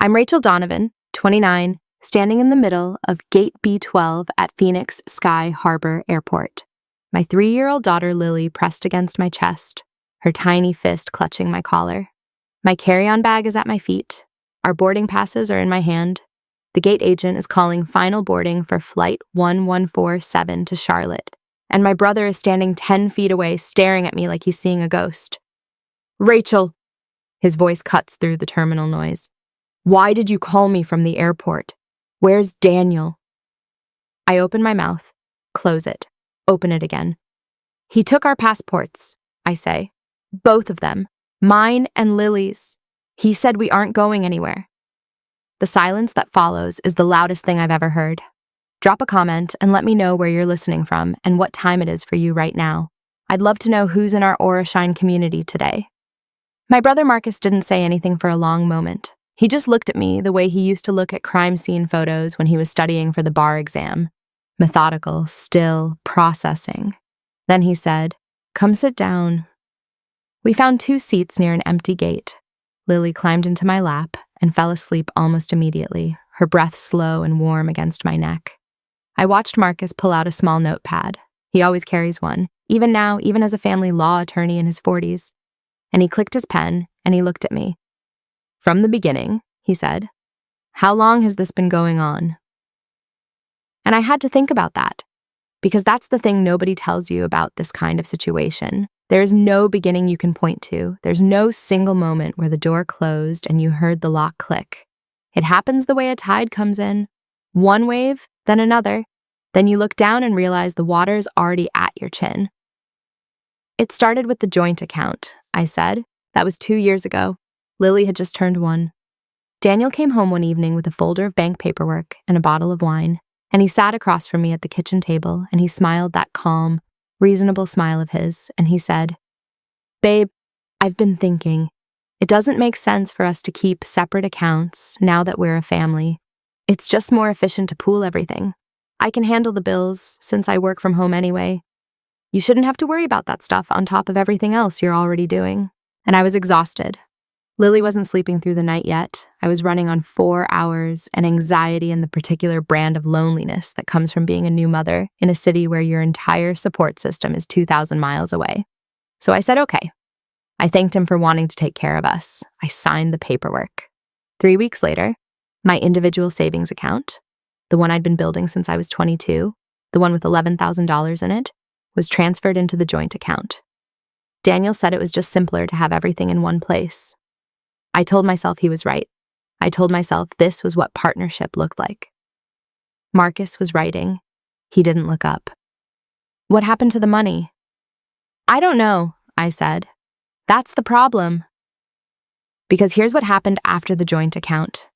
I'm Rachel Donovan, 29, standing in the middle of Gate B12 at Phoenix Sky Harbor Airport. My 3-year-old daughter Lily pressed against my chest, her tiny fist clutching my collar. My carry-on bag is at my feet. Our boarding passes are in my hand. The gate agent is calling final boarding for Flight 1147 to Charlotte, and my brother is standing 10 feet away staring at me like he's seeing a ghost. "Rachel!" His voice cuts through the terminal noise. "Why did you call me from the airport? Where's Daniel?" I open my mouth, close it, open it again. "He took our passports," I say. "Both of them. Mine and Lily's. He said we aren't going anywhere." The silence that follows is the loudest thing I've ever heard. Drop a comment and let me know where you're listening from and what time it is for you right now. I'd love to know who's in our Aura Shine community today. My brother Marcus didn't say anything for a long moment. He just looked at me the way he used to look at crime scene photos when he was studying for the bar exam. Methodical, still, processing. Then he said, "Come sit down." We found 2 seats near an empty gate. Lily climbed into my lap and fell asleep almost immediately, her breath slow and warm against my neck. I watched Marcus pull out a small notepad. He always carries one, even now, even as a family law attorney in his 40s. And he clicked his pen and he looked at me. "From the beginning," he said. "How long has this been going on?" And I had to think about that, because that's the thing nobody tells you about this kind of situation. There is no beginning you can point to. There's no single moment where the door closed and you heard the lock click. It happens the way a tide comes in. One wave, then another. Then you look down and realize the water's already at your chin. "It started with the joint account," I said. "That was 2 years ago. Lily had just turned 1. Daniel came home one evening with a folder of bank paperwork and a bottle of wine, and he sat across from me at the kitchen table, and he smiled that calm, reasonable smile of his, and he said, 'Babe, I've been thinking. It doesn't make sense for us to keep separate accounts now that we're a family. It's just more efficient to pool everything. I can handle the bills since I work from home anyway. You shouldn't have to worry about that stuff on top of everything else you're already doing.' And I was exhausted. Lily wasn't sleeping through the night yet. I was running on 4 hours and anxiety and the particular brand of loneliness that comes from being a new mother in a city where your entire support system is 2,000 miles away. So I said, okay. I thanked him for wanting to take care of us. I signed the paperwork. 3 weeks later, my individual savings account, the one I'd been building since I was 22, the one with $11,000 in it, was transferred into the joint account. Daniel said it was just simpler to have everything in one place. I told myself he was right. I told myself this was what partnership looked like. Marcus was writing. He didn't look up. "What happened to the money?" "I don't know," I said. "That's the problem." Because here's what happened after the joint account.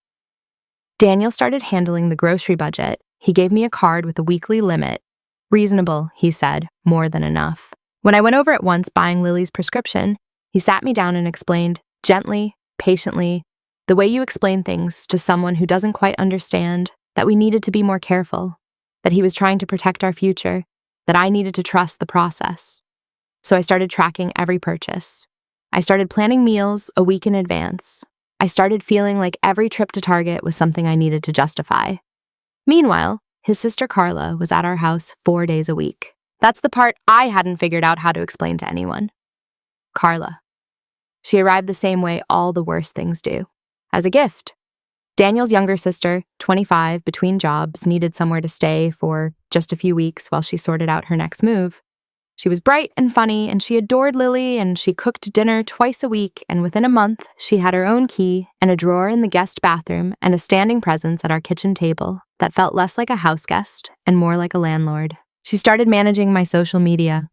Daniel started handling the grocery budget. He gave me a card with a weekly limit. "Reasonable," he said, "more than enough." When I went over at once buying Lily's prescription, he sat me down and explained, gently, patiently, the way you explain things to someone who doesn't quite understand, that we needed to be more careful, that he was trying to protect our future, that I needed to trust the process. So I started tracking every purchase. I started planning meals a week in advance. I started feeling like every trip to Target was something I needed to justify. Meanwhile, his sister Carla was at our house 4 days a week. That's the part I hadn't figured out how to explain to anyone. Carla. She arrived the same way all the worst things do, as a gift. Daniel's younger sister, 25, between jobs, needed somewhere to stay for just a few weeks while she sorted out her next move. She was bright and funny, and she adored Lily, and she cooked dinner twice a week, and within a month, she had her own key and a drawer in the guest bathroom and a standing presence at our kitchen table that felt less like a house guest and more like a landlord. She started managing my social media.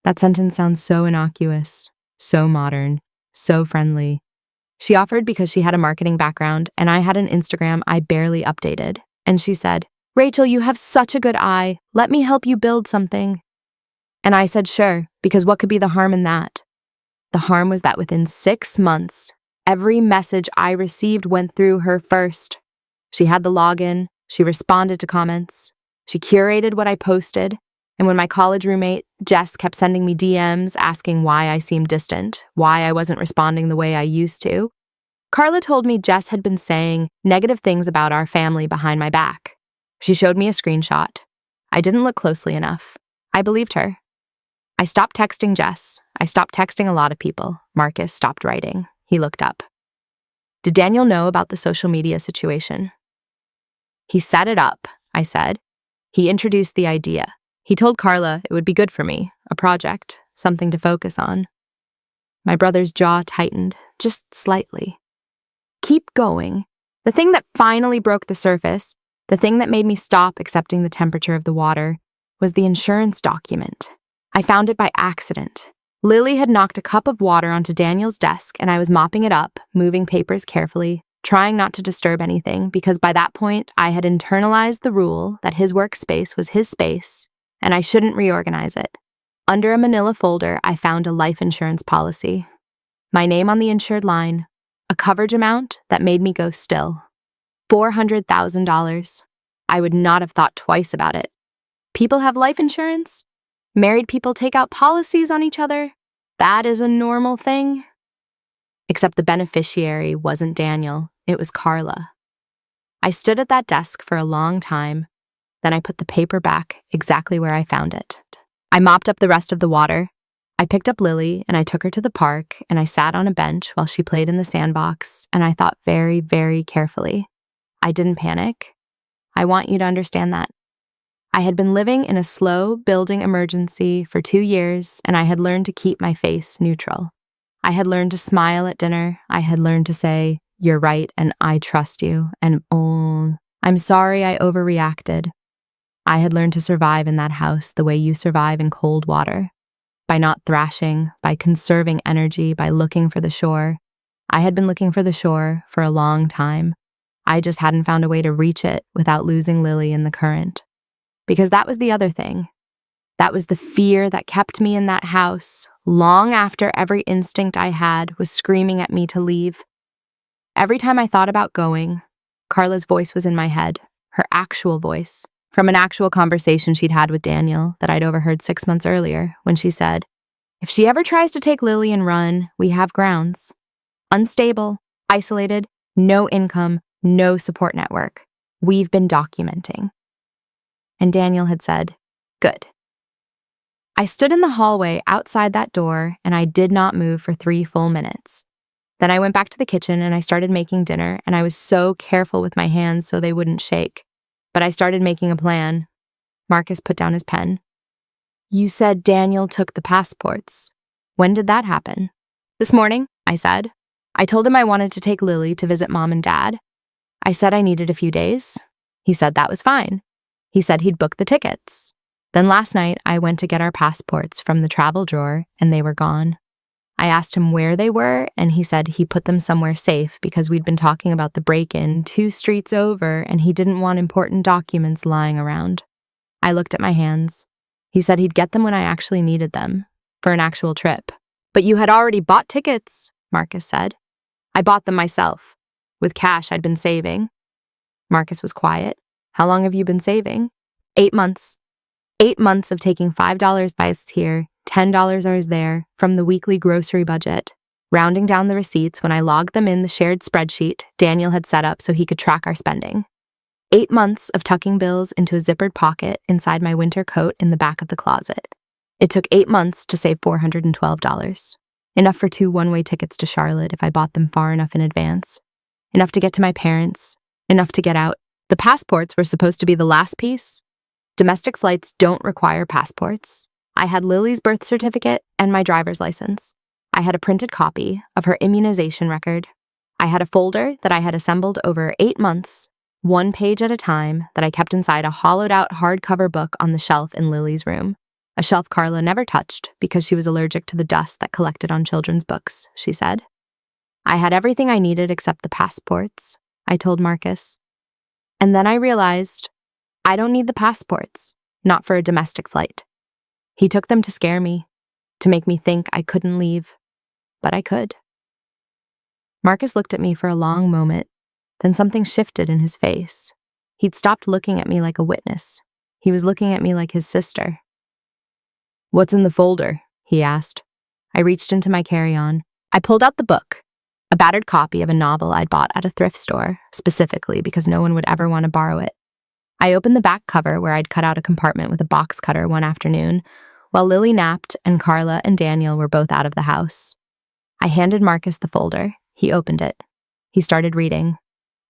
That sentence sounds so innocuous, so modern, so friendly. She offered because she had a marketing background, and I had an Instagram I barely updated. And she said, "Rachel, you have such a good eye. Let me help you build something." And I said, sure, because what could be the harm in that? The harm was that within 6 months, every message I received went through her first. She had the login, she responded to comments, she curated what I posted, and when my college roommate, Jess, kept sending me DMs asking why I seemed distant, why I wasn't responding the way I used to, Carla told me Jess had been saying negative things about our family behind my back. She showed me a screenshot. I didn't look closely enough. I believed her. I stopped texting Jess. I stopped texting a lot of people. Marcus stopped writing. He looked up. Did Daniel know about the social media situation? He set it up, I said. He introduced the idea. He told Carla it would be good for me, a project, something to focus on. My brother's jaw tightened, just slightly. Keep going. The thing that finally broke the surface, the thing that made me stop accepting the temperature of the water, was the insurance document. I found it by accident. Lily had knocked a cup of water onto Daniel's desk, and I was mopping it up, moving papers carefully, trying not to disturb anything, because by that point, I had internalized the rule that his workspace was his space, and I shouldn't reorganize it. Under a manila folder, I found a life insurance policy. My name on the insured line, a coverage amount that made me go still. $400,000. I would not have thought twice about it. People have life insurance? Married people take out policies on each other? That is a normal thing? Except the beneficiary wasn't Daniel, it was Carla. I stood at that desk for a long time, then I put the paper back exactly where I found it. I mopped up the rest of the water. I picked up Lily and I took her to the park and I sat on a bench while she played in the sandbox and I thought very, very carefully. I didn't panic. I want you to understand that. I had been living in a slow building emergency for 2 years and I had learned to keep my face neutral. I had learned to smile at dinner. I had learned to say, "You're right and I trust you," and "I'm sorry I overreacted." I had learned to survive in that house the way you survive in cold water. By not thrashing, by conserving energy, by looking for the shore. I had been looking for the shore for a long time. I just hadn't found a way to reach it without losing Lily in the current. Because that was the other thing. That was the fear that kept me in that house long after every instinct I had was screaming at me to leave. Every time I thought about going, Carla's voice was in my head, her actual voice, from an actual conversation she'd had with Daniel that I'd overheard 6 months earlier when she said, "If she ever tries to take Lily and run, we have grounds. Unstable, isolated, no income, no support network. We've been documenting." And Daniel had said, "Good." I stood in the hallway outside that door and I did not move for 3 full minutes. Then I went back to the kitchen and I started making dinner and I was so careful with my hands so they wouldn't shake. But I started making a plan. Marcus put down his pen. "You said Daniel took the passports. When did that happen?" "This morning," I said. "I told him I wanted to take Lily to visit Mom and Dad. I said I needed a few days. He said that was fine. He said he'd book the tickets. Then last night, I went to get our passports from the travel drawer, and they were gone. I asked him where they were, and he said he put them somewhere safe because we'd been talking about the break-in 2 streets over, and he didn't want important documents lying around. I looked at my hands. He said he'd get them when I actually needed them, for an actual trip. But you had already bought tickets, Marcus said. I bought them myself, with cash I'd been saving. Marcus was quiet. How long have you been saving? 8 months. 8 months of taking $5 buys here, $10 there, from the weekly grocery budget, rounding down the receipts when I logged them in the shared spreadsheet Daniel had set up so he could track our spending. 8 months of tucking bills into a zippered pocket inside my winter coat in the back of the closet. It took 8 months to save $412. Enough for 2 one-way tickets to Charlotte if I bought them far enough in advance. Enough to get to my parents. Enough to get out. The passports were supposed to be the last piece. Domestic flights don't require passports. I had Lily's birth certificate and my driver's license. I had a printed copy of her immunization record. I had a folder that I had assembled over 8 months, 1 page at a time, that I kept inside a hollowed-out hardcover book on the shelf in Lily's room. A shelf Carla never touched because she was allergic to the dust that collected on children's books, she said. I had everything I needed except the passports, I told Marcus. And then I realized I don't need the passports, not for a domestic flight. He took them to scare me, to make me think I couldn't leave, but I could. Marcus looked at me for a long moment, then something shifted in his face. He'd stopped looking at me like a witness. He was looking at me like his sister. "What's in the folder?" he asked. I reached into my carry-on. I pulled out the book, a battered copy of a novel I'd bought at a thrift store, specifically because no one would ever want to borrow it. I opened the back cover where I'd cut out a compartment with a box cutter one afternoon, while Lily napped and Carla and Daniel were both out of the house. I handed Marcus the folder. He opened it. He started reading.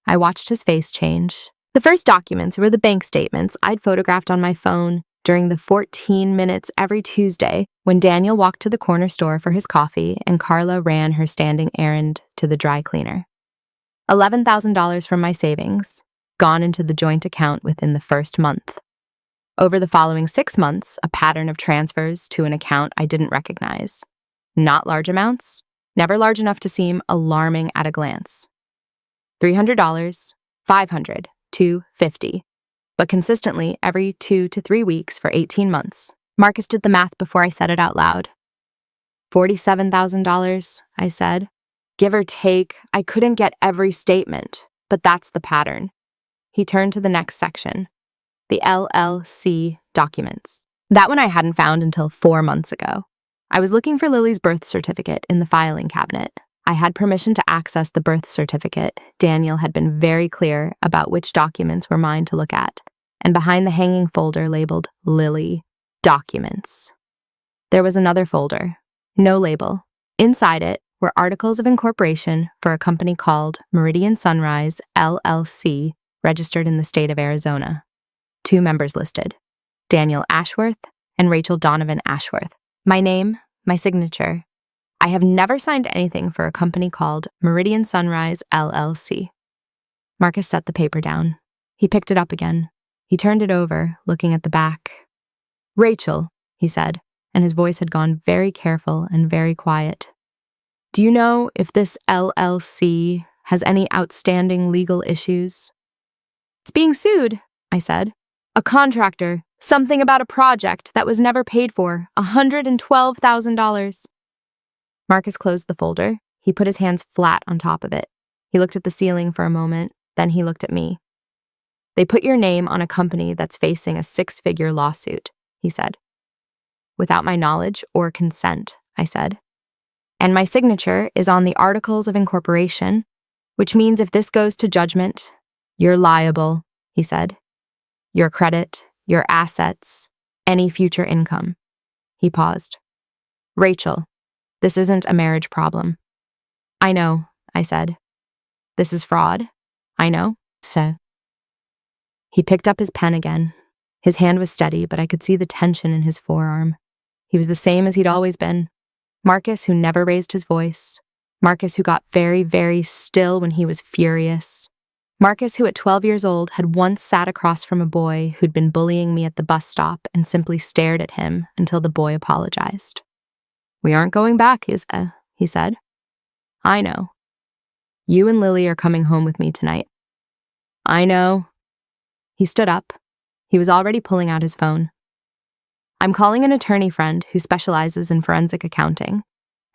I watched his face change. The first documents were the bank statements I'd photographed on my phone during the 14 minutes every Tuesday when Daniel walked to the corner store for his coffee and Carla ran her standing errand to the dry cleaner. $11,000 from my savings, gone into the joint account within the first month. Over the following 6 months, a pattern of transfers to an account I didn't recognize. Not large amounts, never large enough to seem alarming at a glance. $300, $500, $250, but consistently every 2 to 3 weeks for 18 months. Marcus did the math before I said it out loud. $47,000, I said. Give or take, I couldn't get every statement, but that's the pattern. He turned to the next section, the LLC documents. That one I hadn't found until 4 months ago. I was looking for Lily's birth certificate in the filing cabinet. I had permission to access the birth certificate. Daniel had been very clear about which documents were mine to look at, and behind the hanging folder labeled Lily Documents. There was another folder, no label. Inside it were articles of incorporation for a company called Meridian Sunrise, LLC, registered in the state of Arizona. 2 members listed, Daniel Ashworth and Rachel Donovan Ashworth. My name, my signature. I have never signed anything for a company called Meridian Sunrise, LLC. Marcus set the paper down. He picked it up again. He turned it over, looking at the back. Rachel, he said, and his voice had gone very careful and very quiet. Do you know if this LLC has any outstanding legal issues? It's being sued, I said. A contractor, something about a project that was never paid for, $112,000. Marcus closed the folder. He put his hands flat on top of it. He looked at the ceiling for a moment, then he looked at me. They put your name on a company that's facing a 6-figure lawsuit, he said. Without my knowledge or consent, I said. And my signature is on the Articles of Incorporation, which means if this goes to judgment, you're liable, he said. Your credit, your assets, any future income. He paused. Rachel, this isn't a marriage problem. I know, I said. This is fraud. I know, so. He picked up his pen again. His hand was steady, but I could see the tension in his forearm. He was the same as he'd always been. Marcus, who never raised his voice. Marcus, who got very, very still when he was furious. Marcus, who at 12 years old had once sat across from a boy who'd been bullying me at the bus stop and simply stared at him until the boy apologized. We aren't going back, he said. I know. You and Lily are coming home with me tonight. I know. He stood up. He was already pulling out his phone. I'm calling an attorney friend who specializes in forensic accounting,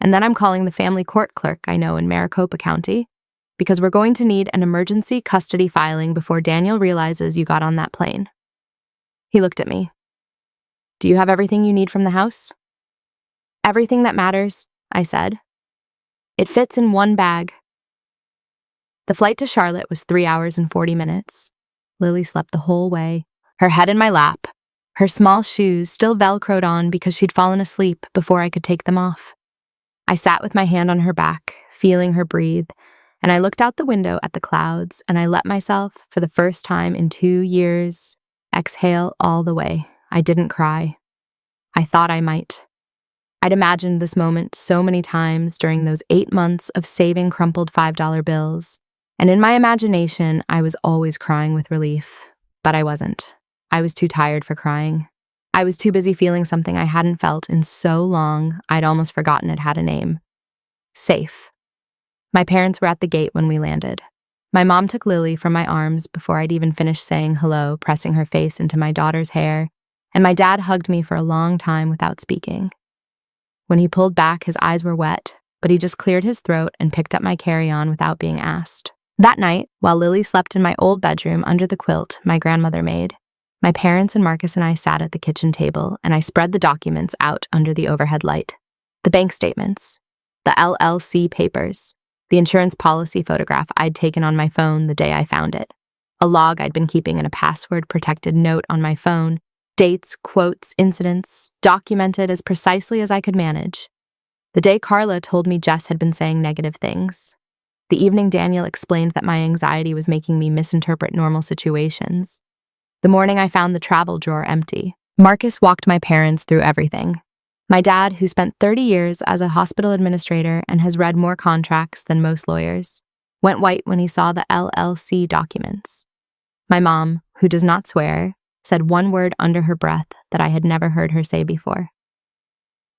and then I'm calling the family court clerk I know in Maricopa County, because we're going to need an emergency custody filing before Daniel realizes you got on that plane. He looked at me. Do you have everything you need from the house? Everything that matters, I said. It fits in one bag. The flight to Charlotte was 3 hours and 40 minutes. Lily slept the whole way, her head in my lap, her small shoes still Velcroed on because she'd fallen asleep before I could take them off. I sat with my hand on her back, feeling her breathe, and I looked out the window at the clouds, and I let myself, for the first time in 2 years, exhale all the way. I didn't cry. I thought I might. I'd imagined this moment so many times during those 8 months of saving crumpled $5 bills, and in my imagination, I was always crying with relief. But I wasn't. I was too tired for crying. I was too busy feeling something I hadn't felt in so long, I'd almost forgotten it had a name. Safe. My parents were at the gate when we landed. My mom took Lily from my arms before I'd even finished saying hello, pressing her face into my daughter's hair, and my dad hugged me for a long time without speaking. When he pulled back, his eyes were wet, but he just cleared his throat and picked up my carry-on without being asked. That night, while Lily slept in my old bedroom under the quilt my grandmother made, my parents and Marcus and I sat at the kitchen table, and I spread the documents out under the overhead light. The bank statements, the LLC papers, The insurance policy photograph I'd taken on my phone the day I found it. A log I'd been keeping in a password-protected note on my phone. Dates, quotes, incidents, documented as precisely as I could manage. The day Carla told me Jess had been saying negative things. The evening Daniel explained that my anxiety was making me misinterpret normal situations. The morning I found the travel drawer empty. Marcus walked my parents through everything. My dad, who spent 30 years as a hospital administrator and has read more contracts than most lawyers, went white when he saw the LLC documents. My mom, who does not swear, said one word under her breath that I had never heard her say before.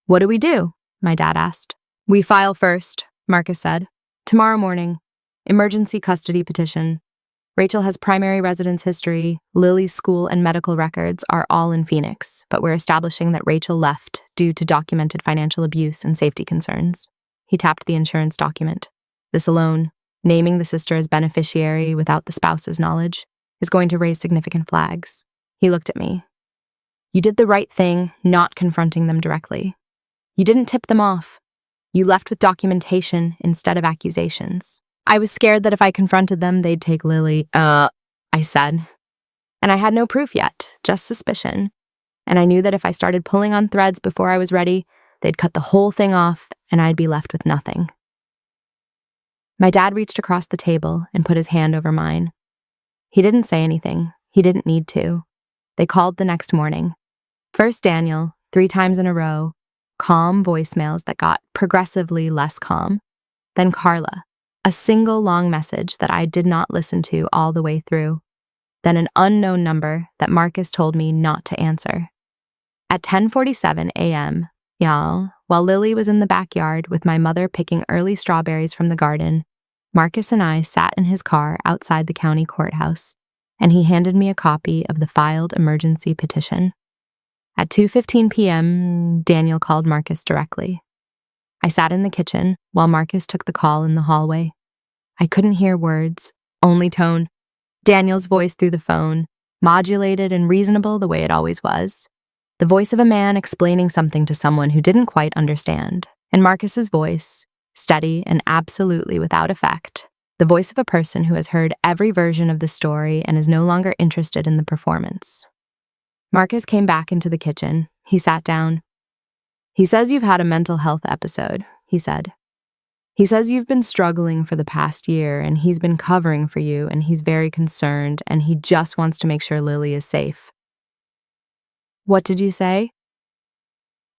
"What do we do?" my dad asked. "We file first," Marcus said. "Tomorrow morning. Emergency custody petition. Rachel has primary residence history, Lily's school and medical records are all in Phoenix, but we're establishing that Rachel left due to documented financial abuse and safety concerns." He tapped the insurance document. "This alone, naming the sister as beneficiary without the spouse's knowledge, is going to raise significant flags." He looked at me. "You did the right thing not confronting them directly. You didn't tip them off. You left with documentation instead of accusations." I was scared that if I confronted them, they'd take Lily, I said. And I had no proof yet, just suspicion. And I knew that if I started pulling on threads before I was ready, they'd cut the whole thing off and I'd be left with nothing. My dad reached across the table and put his hand over mine. He didn't say anything. He didn't need to. They called the next morning. First Daniel, 3 times in a row, calm voicemails that got progressively less calm. Then Carla, a single long message that I did not listen to all the way through. Then an unknown number that Marcus told me not to answer. At 10:47 a.m., while Lily was in the backyard with my mother picking early strawberries from the garden, Marcus and I sat in his car outside the county courthouse, and he handed me a copy of the filed emergency petition. At 2:15 p.m., Daniel called Marcus directly. I sat in the kitchen while Marcus took the call in the hallway. I couldn't hear words, only tone. Daniel's voice through the phone, modulated and reasonable the way it always was. The voice of a man explaining something to someone who didn't quite understand. And Marcus's voice, steady and absolutely without effect. The voice of a person who has heard every version of the story and is no longer interested in the performance. Marcus came back into the kitchen. He sat down. "He says you've had a mental health episode," he said. "He says you've been struggling for the past year, and he's been covering for you, and he's very concerned, and he just wants to make sure Lily is safe." "What did you say?"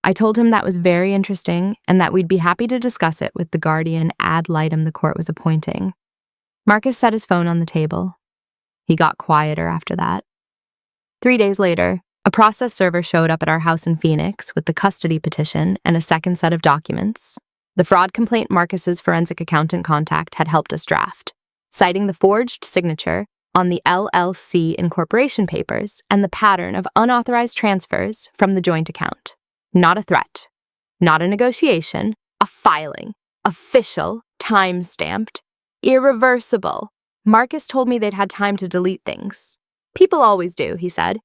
I told him that was very interesting, and that we'd be happy to discuss it with the guardian ad litem the court was appointing. Marcus set his phone on the table. He got quieter after that. 3 days later, a process server showed up at our house in Phoenix with the custody petition and a second set of documents. The fraud complaint Marcus's forensic accountant contact had helped us draft, citing the forged signature on the LLC incorporation papers and the pattern of unauthorized transfers from the joint account. Not a threat, not a negotiation, a filing, official, time-stamped, irreversible. Marcus told me they'd had time to delete things. "People always do," he said.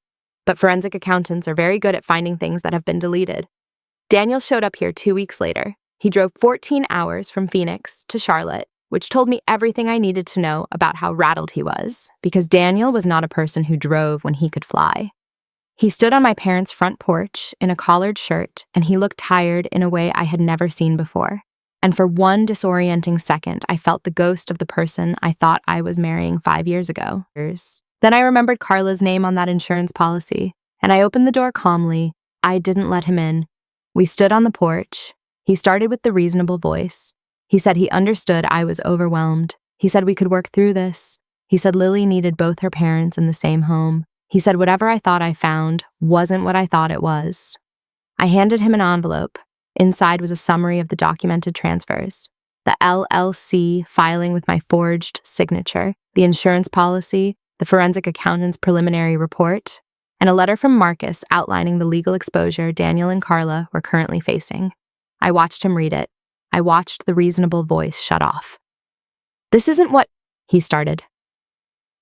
"But forensic accountants are very good at finding things that have been deleted." Daniel showed up here 2 weeks later. He drove 14 hours from Phoenix to Charlotte, which told me everything I needed to know about how rattled he was, because Daniel was not a person who drove when he could fly. He stood on my parents' front porch in a collared shirt, and he looked tired in a way I had never seen before. And for one disorienting second, I felt the ghost of the person I thought I was marrying 5 years ago. Then I remembered Carla's name on that insurance policy, and I opened the door calmly. I didn't let him in. We stood on the porch. He started with the reasonable voice. He said he understood I was overwhelmed. He said we could work through this. He said Lily needed both her parents in the same home. He said whatever I thought I found wasn't what I thought it was. I handed him an envelope. Inside was a summary of the documented transfers, the LLC filing with my forged signature, the insurance policy, the forensic accountant's preliminary report, and a letter from Marcus outlining the legal exposure Daniel and Carla were currently facing. I watched him read it. I watched the reasonable voice shut off. "This isn't what," he started.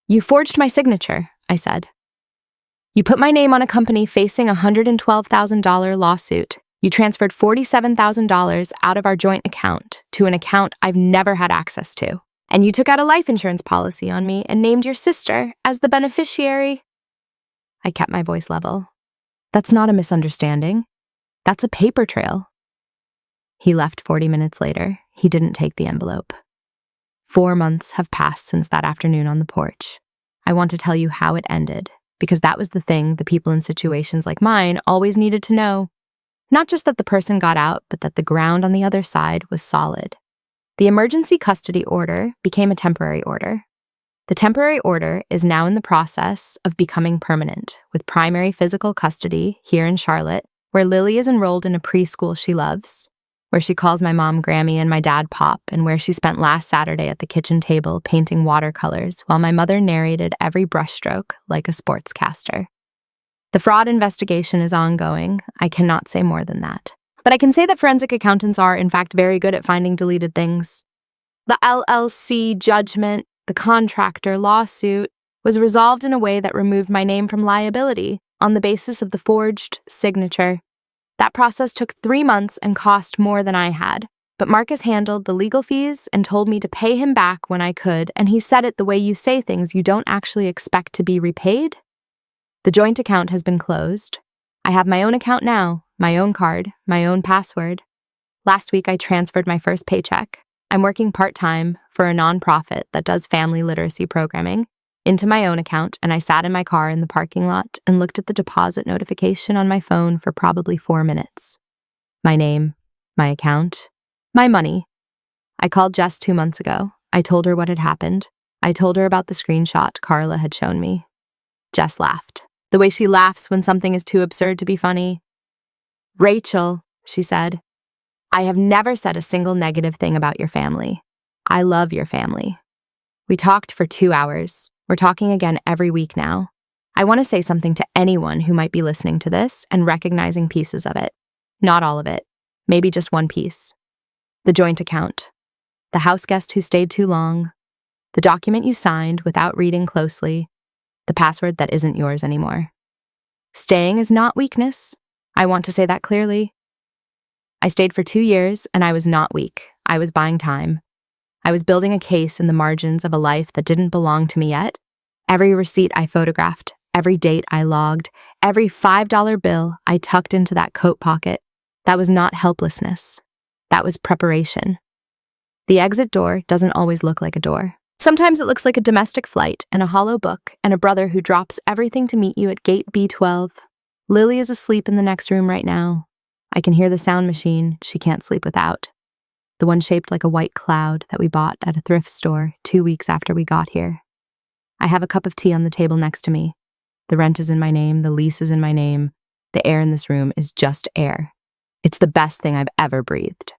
"You forged my signature," I said. "You put my name on a company facing a $112,000 lawsuit. You transferred $47,000 out of our joint account to an account I've never had access to. And you took out a life insurance policy on me and named your sister as the beneficiary. I kept my voice level. That's not a misunderstanding. That's a paper trail. He left 40 minutes later. He didn't take the envelope. 4 months have passed since that afternoon on the porch. I want to tell you how it ended, because that was the thing the people in situations like mine always needed to know. Not just that the person got out, but that the ground on the other side was solid. The emergency custody order became a temporary order. The temporary order is now in the process of becoming permanent, with primary physical custody here in Charlotte, where Lily is enrolled in a preschool she loves, where she calls my mom Grammy and my dad Pop, and where she spent last Saturday at the kitchen table painting watercolors while my mother narrated every brushstroke like a sportscaster. The fraud investigation is ongoing. I cannot say more than that. But I can say that forensic accountants are, in fact, very good at finding deleted things. The LLC judgment, the contractor lawsuit, was resolved in a way that removed my name from liability on the basis of the forged signature. That process took 3 months and cost more than I had, but Marcus handled the legal fees and told me to pay him back when I could, and he said it the way you say things you don't actually expect to be repaid. The joint account has been closed. I have my own account now, my own card, my own password. Last week I transferred my first paycheck. I'm working part-time for a nonprofit that does family literacy programming into my own account, and I sat in my car in the parking lot and looked at the deposit notification on my phone for probably 4 minutes. My name, my account, my money. I called Jess 2 months ago. I told her what had happened. I told her about the screenshot Carla had shown me. Jess laughed. The way she laughs when something is too absurd to be funny. Rachel, she said, I have never said a single negative thing about your family. I love your family. We talked for 2 hours. We're talking again every week now. I want to say something to anyone who might be listening to this and recognizing pieces of it. Not all of it. Maybe just one piece. The joint account. The house guest who stayed too long. The document you signed without reading closely. The password that isn't yours anymore. Staying is not weakness. I want to say that clearly. I stayed for 2 years and I was not weak. I was buying time. I was building a case in the margins of a life that didn't belong to me yet. Every receipt I photographed, every date I logged, every $5 bill I tucked into that coat pocket. That was not helplessness. That was preparation. The exit door doesn't always look like a door. Sometimes it looks like a domestic flight and a hollow book and a brother who drops everything to meet you at Gate B12. Lily is asleep in the next room right now. I can hear the sound machine she can't sleep without. The one shaped like a white cloud that we bought at a thrift store 2 weeks after we got here. I have a cup of tea on the table next to me. The rent is in my name, the lease is in my name. The air in this room is just air. It's the best thing I've ever breathed.